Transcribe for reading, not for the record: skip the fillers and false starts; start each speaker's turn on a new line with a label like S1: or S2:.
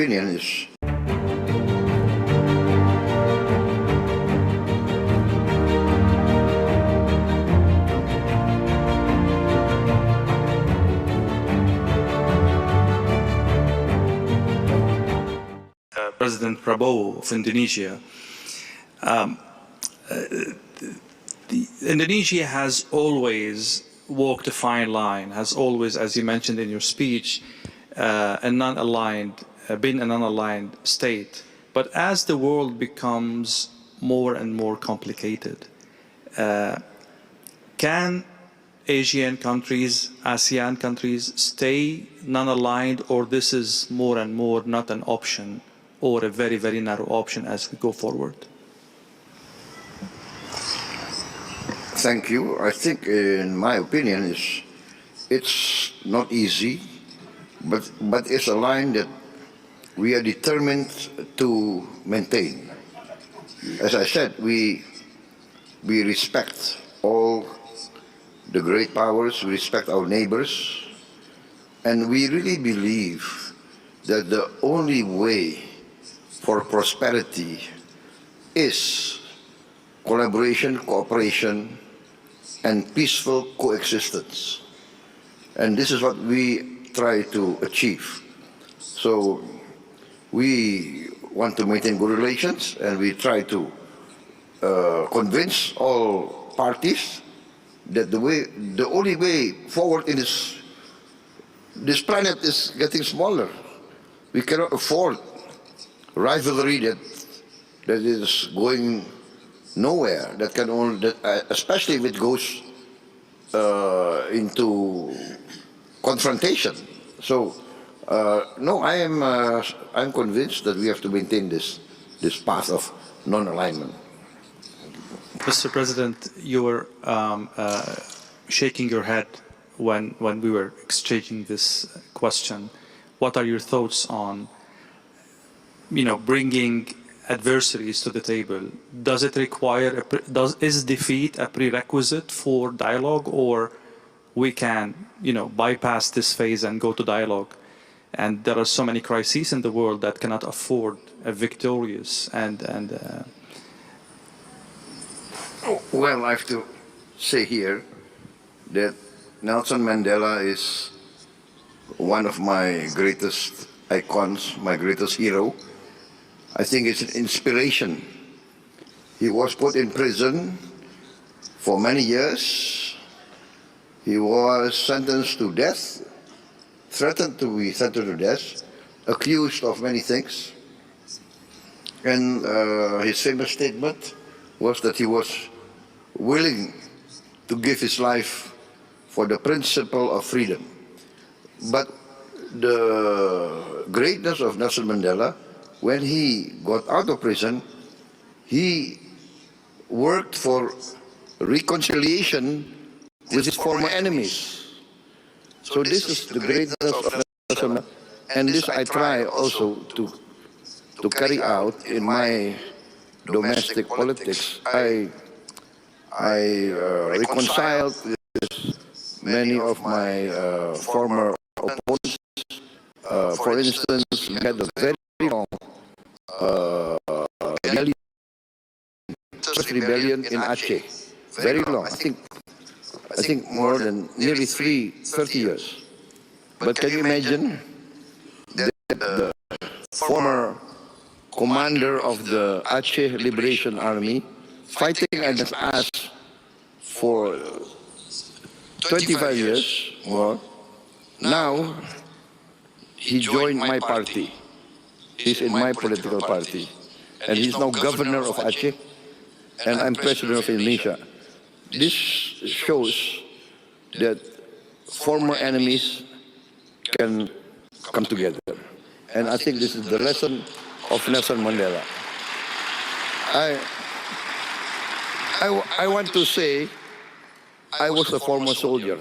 S1: opinion is
S2: President Prabowo of Indonesia. Indonesia has always walked a fine line, has always, as you mentioned in your speech, been a non-aligned state. But as the world becomes more and more complicated, can Asian countries, ASEAN countries, stay non-aligned, or this is more and more not an option, or a very, very narrow option as we go forward?
S1: Thank you. I think, in my opinion, it's not easy, but it's a line that we are determined to maintain. As I said, we respect all the great powers, we respect our neighbors, and we really believe that the only way for prosperity is collaboration, cooperation, and peaceful coexistence. And this is what we try to achieve. So we want to maintain good relations, and we try to convince all parties that the only way forward in this planet is getting smaller. We cannot afford rivalry that is going nowhere. That can only, especially if it goes into confrontation. So no, I'm convinced that we have to maintain this path of non-alignment.
S2: Mr. President, you were shaking your head when we were exchanging this question. What are your thoughts on, bringing adversaries to the table? Does it require, is defeat a prerequisite for dialogue, or we can, bypass this phase and go to dialogue? And there are so many crises in the world that cannot afford a victorious
S1: Well, I have to say here that Nelson Mandela is one of my greatest icons, my greatest hero. I think it's an inspiration. He was put in prison for many years. He was sentenced to death, threatened to be sentenced to death, accused of many things. And his famous statement was that he was willing to give his life for the principle of freedom. But the greatness of Nelson Mandela, when he got out of prison, he worked for reconciliation with his former enemies. So this is the greatness of Nelson Mandela, and this I try also to carry out in my domestic politics. I reconciled with many of my former opponents. For instance, we had a very long rebellion in Aceh. Very long. I think more than nearly 30 years. But can you imagine that the former commander of the Aceh Liberation Army, fighting against us for 25 years more, now he joined my party. He's in my political party. And he's now governor of Aceh, and I'm president of Indonesia. This shows that former enemies can come together. And I think this is the lesson of Nelson Mandela. I want to say I was a former soldier.